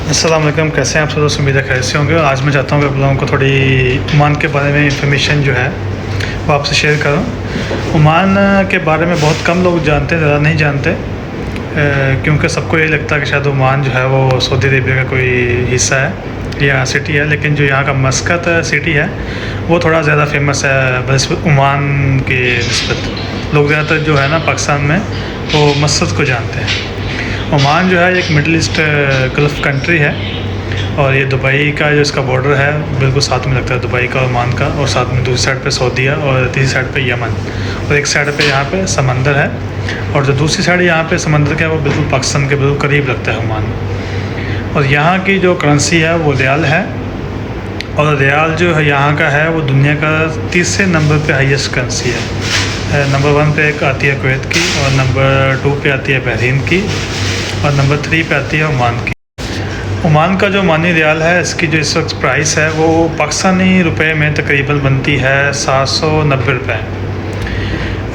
अस्सलाम वालेकुम, कैसे हैं आप सब दोस्त? उम्मीद है खैरियत से होंगे। आज मैं चाहता हूँ कि आप लोगों को थोड़ी ओमान के बारे में इंफॉर्मेशन जो है वो आपसे शेयर करूँ। ओमान के बारे में बहुत कम लोग जानते हैं, ज़्यादा नहीं जानते, क्योंकि सबको यही लगता है कि शायद ओमान जो है वो सऊदी अरेबिया का कोई हिस्सा है या सिटी है। लेकिन जो यहाँ का मस्कत सिटी है वो थोड़ा ज़्यादा फेमस है बनस्बत ओमान के नस्बत। लोग ज़्यादातर जो है ना पाकिस्तान में वो मस्कत को जानते हैं। ओमान जो है एक मिडल ईस्ट गल्फ़ कंट्री है और ये दुबई का जो इसका बॉर्डर है बिल्कुल साथ में लगता है, दुबई का ओमान का, और साथ में दूसरी साइड पे सऊदीया और तीसरी साइड पे यमन, और एक साइड पे यहाँ पे समंदर है, और जो दूसरी साइड यहाँ पे समंदर का है वो बिल्कुल पाकिस्तान के बिल्कुल करीब लगता है ओमान। और यहाँ की जो करेंसी है वो रियाल है, और रियाल जो है यहाँ का है वो दुनिया का तीसरे नंबर पे हाईएस्ट करेंसी है। नंबर 1 पे एक आती है कुवैत की, और नंबर 2 पे आती है बहरीन की, और नंबर 3 पे आती है ओमान की। ओमान का जो ओमानी रियाल है इसकी जो इस वक्त प्राइस है वो पाकिस्तानी रुपए में तकरीबन बनती है 790 रुपये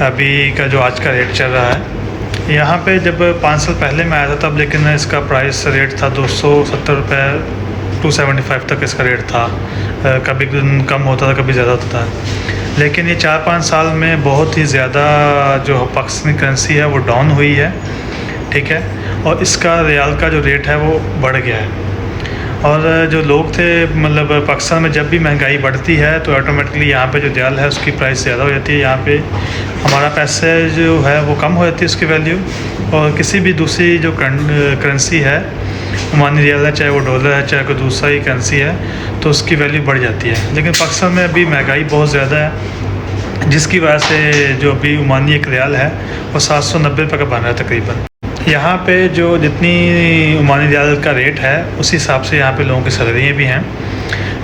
अभी का जो आज का रेट चल रहा है। यहाँ पे जब 5 साल पहले मैं आया था तब लेकिन इसका प्राइस रेट था 270 रुपये, 275 तक इसका रेट था। कभी कम होता था, कभी ज़्यादा होता था। लेकिन ये 4-5 साल में बहुत ही ज़्यादा जो पाकिस्तानी करेंसी है वो डाउन हुई है, ठीक है, और इसका रियाल का जो रेट है वो बढ़ गया है। और जो लोग थे, मतलब पाकिस्तान में जब भी महंगाई बढ़ती है तो ऑटोमेटिकली यहाँ पे जो रियाल है उसकी प्राइस ज़्यादा हो जाती है। यहाँ पे हमारा पैसे जो है वो कम हो जाती है उसकी वैल्यू, और किसी भी दूसरी जो करेंसी है, ओमानी रियाल है, चाहे वो डॉलर है, चाहे कोई दूसरा ही करेंसी है, तो उसकी वैल्यू बढ़ जाती है। लेकिन पाकिस्तान में अभी महंगाई बहुत ज़्यादा है, जिसकी वजह से जो अभी ओमानी एक रियाल है वो 790 रुपये का बन रहा है तकरीबन। यहाँ पे जो जितनी ओमानी रियाल का रेट है उसी हिसाब से यहाँ पे लोगों की सैलरियाँ भी हैं।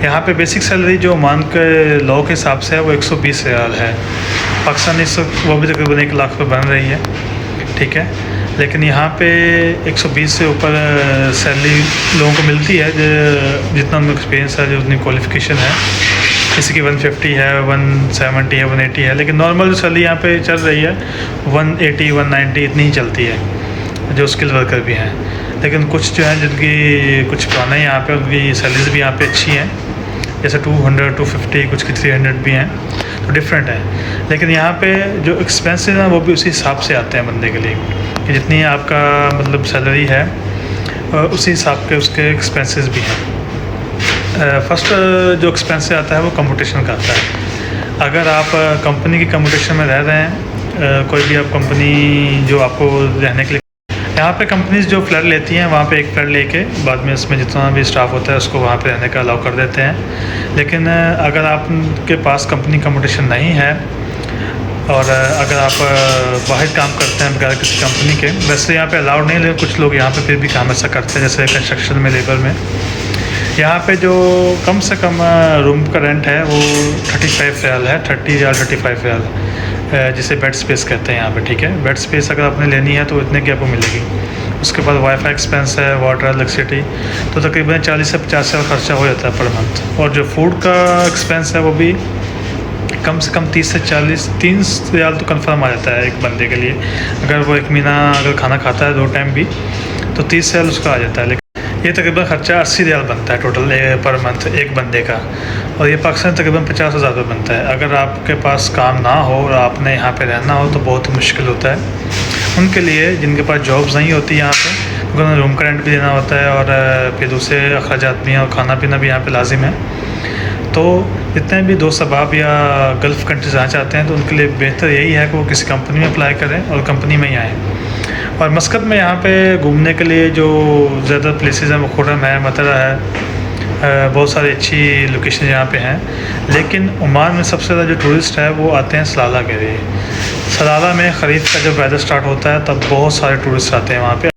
यहाँ पे बेसिक सैलरी जो ओमान के लॉ के हिसाब से है वो 120 रियाल है। पाकिस्तान इस वक्त वो भी तकरीबन 1 लाख पे बन रही है, ठीक है। लेकिन यहाँ पे 120 से ऊपर सैलरी लोगों को मिलती है जितना उनका एक्सपीरियंस है, जो उतनी क्वालिफ़िकेशन है। किसी की 150 है, 170 है, 180 है, लेकिन नॉर्मल जो सैलरी यहाँ पे चल रही है 180, 190 इतनी ही चलती है, जो स्किल वर्कर भी हैं। लेकिन कुछ जो हैं जिनकी कुछ पुराने यहाँ पे, उनकी सैलरीज भी यहाँ पे अच्छी हैं, जैसे 200, 250, कुछ की 300 भी हैं, तो डिफरेंट है। लेकिन यहाँ पे जो एक्सपेंसेस हैं वो भी उसी हिसाब से आते हैं बंदे के लिए, कि जितनी आपका मतलब सैलरी है उसी हिसाब के उसके एक्सपेंसेस भी हैं। फर्स्ट जो एक्सपेंस आता है वो कंपटीशन का आता है। अगर आप कंपनी की कंपटीशन में रह रहे हैं, कोई भी आप कंपनी जो आपको रहने के लिए, यहाँ पे कंपनीज जो फ्लैट लेती हैं वहाँ पे एक फ्लैट लेके बाद में उसमें जितना भी स्टाफ होता है उसको वहाँ पे रहने का अलाउ कर देते हैं। लेकिन अगर आपके पास कंपनी कंपटीशन नहीं है और अगर आप बाहर काम करते हैं बगैर किसी कंपनी के, वैसे यहाँ पे अलाउड नहीं है, लेकिन कुछ लोग यहाँ पे फिर भी काम ऐसा करते हैं, जैसे कंस्ट्रक्शन में, लेबर में। यहाँ पे जो कम से कम रूम का रेंट है वो 35 रियाल है, 30 या 35 रियाल, जिसे बेड स्पेस कहते हैं यहाँ पे, ठीक है। बेड स्पेस अगर आपने लेनी है तो इतने की आपको मिलेगी। उसके बाद वाईफाई एक्सपेंस है, वाटर, इलेक्ट्रिसिटी, तो तकरीबन 40 से 50 रियाल खर्चा हो जाता है पर मंथ। और जो फूड का एक्सपेंस है वो भी कम से कम 30 से 40, 30 रियाल तो कन्फर्म आ जाता है एक बंदे के लिए। अगर वो एक महीना अगर खाना खाता है 2 टाइम भी तो 30 रियाल उसका आ जाता है। लेकिन ये तकरीबन खर्चा 80 रियाल बनता है टोटल पर मंथ एक बंदे का, और ये पाकिस्तान तकरीबन 50,000 रुपये बनता है। अगर आपके पास काम ना हो और आपने यहाँ पे रहना हो तो बहुत मुश्किल होता है उनके लिए, जिनके पास जॉब्स नहीं होती यहाँ पे, क्योंकि उन्हें रूम का रेंट भी देना होता है और फिर दूसरे अखराजात भी हैं, और खाना पीना भी यहाँ पे लाजिम है। तो जितने भी दोस्त अहबाब या गल्फ़ कंट्रीज आना चाहते हैं तो उनके लिए बेहतर यही है कि वो किसी कंपनी में अप्लाई करें और कंपनी में ही आएँ। और मस्कत में यहाँ पे घूमने के लिए जो ज़्यादा प्लेसेस हैं वो खुरम है, मतरा है, बहुत सारी अच्छी लोकेशन यहाँ पे हैं। लेकिन ओमान में सबसे ज़्यादा जो टूरिस्ट है वो आते हैं सलाला के लिए। सलाला में ख़रीफ का जब वेदर स्टार्ट होता है तब बहुत सारे टूरिस्ट आते हैं वहाँ पे।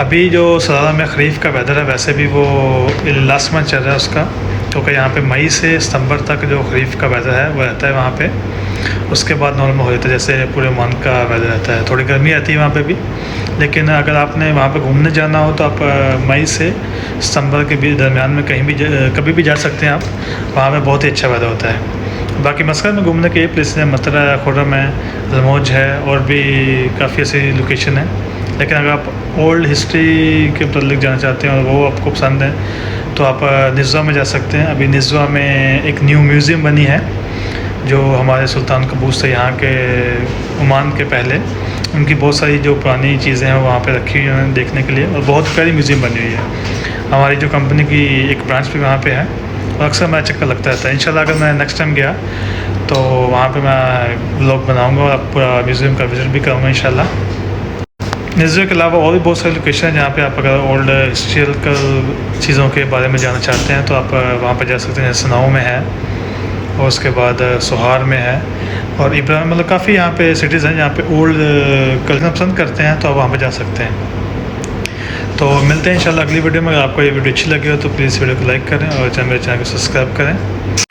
अभी जो सलाला में ख़रीफ का वेदर है वैसे भी वो लास्ट मंथ चल रहा है उसका, क्योंकि यहाँ पे मई से सितंबर तक जो ख़रीफ का वेदर है वो रहता है वहाँ पे। उसके बाद नॉर्मल हो जाता है, जैसे पूरे ओमान का वेदर रहता है। थोड़ी गर्मी आती है वहाँ पे भी, लेकिन अगर आपने वहाँ पे घूमने जाना हो तो आप मई से सितंबर के भी दरमियान में कहीं भी कभी भी जा सकते हैं आप। वहाँ पे बहुत ही अच्छा वेदर होता है। बाकी मस्कत में घूमने के ये प्लेस हैं, मतरा है, खुर्रम है, अलमौज है, और भी काफ़ी ऐसी लोकेशन है लेकिन अगर आप ओल्ड हिस्ट्री के मतलब जानना चाहते हैं और वो आपको पसंद है तो आप निज़वा में जा सकते हैं। अभी निज़वा में एक न्यू म्यूज़ियम बनी है जो हमारे सुल्तान कबूस थे यहाँ के ओमान के पहले, उनकी बहुत सारी जो पुरानी चीज़ें हैं वहाँ पे रखी हुई हैं देखने के लिए, और बहुत प्यारी म्यूज़ियम बनी हुई है। हमारी जो कंपनी की एक ब्रांच भी वहाँ पे है और अक्सर मेरा चक्कर लगता रहता है। इंशाल्लाह अगर मैं नेक्स्ट टाइम गया तो वहाँ पे मैं व्लॉग बनाऊँगा और पूरा म्यूज़ियम का विज़िट भी करूँगा इंशाल्लाह। निज़वे के अलावा और भी बहुत सारी लोकेशन हैं जहाँ पे आप अगर ओल्ड हिस्ट्रिकल चीज़ों के बारे में जानना चाहते हैं तो आप वहाँ पे जा सकते हैं। सनाओ में है और उसके बाद सोहार में है और इब्राहिम, मतलब काफ़ी यहाँ पे सिटीज़ हैं जहाँ पे ओल्ड कल्चर पसंद करते हैं तो आप वहाँ पे जा सकते हैं। तो मिलते हैं इंशाल्लाह अगली वीडियो में। अगर आपको ये वीडियो अच्छी लगी हो तो प्लीज़ वीडियो को लाइक करें और मेरे चैनल को सब्सक्राइब करें।